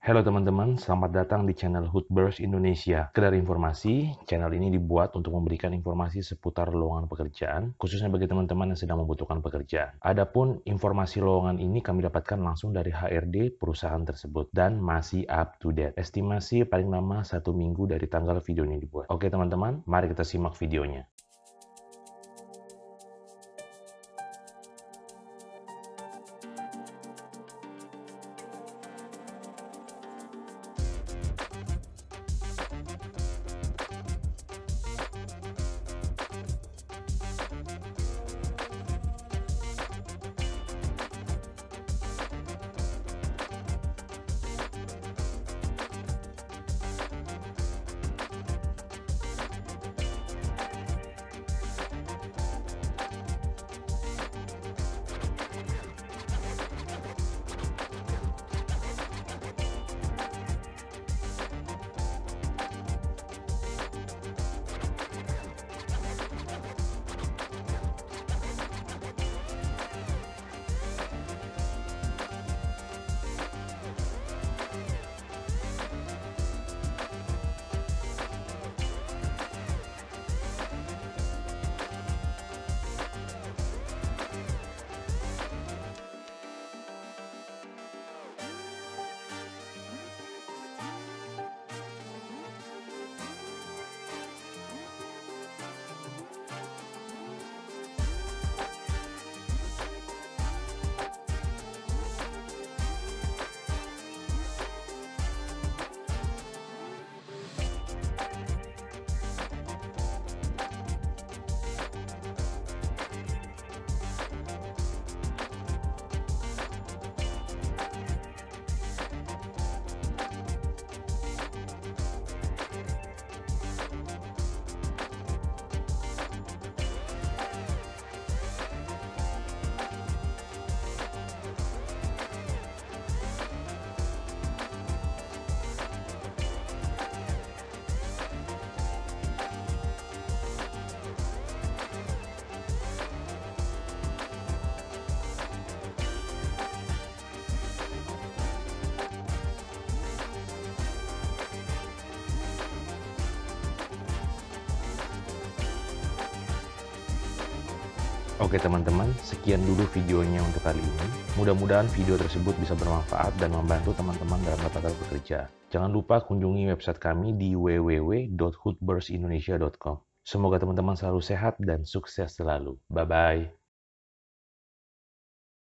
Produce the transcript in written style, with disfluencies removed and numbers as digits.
Halo teman-teman, selamat datang di channel Hoodburst Indonesia. Sekedar informasi, channel ini dibuat untuk memberikan informasi seputar lowongan pekerjaan, khususnya bagi teman-teman yang sedang membutuhkan pekerjaan. Adapun informasi lowongan ini kami dapatkan langsung dari HRD perusahaan tersebut dan masih up to date. Estimasi paling lama 1 minggu dari tanggal video ini dibuat. Oke teman-teman, mari kita simak videonya. Oke teman-teman, sekian dulu videonya untuk kali ini. Mudah-mudahan video tersebut bisa bermanfaat dan membantu teman-teman dalam mendapatkan pekerjaan. Jangan lupa kunjungi website kami di www.hoodburstindonesia.com. Semoga teman-teman selalu sehat dan sukses selalu. Bye-bye.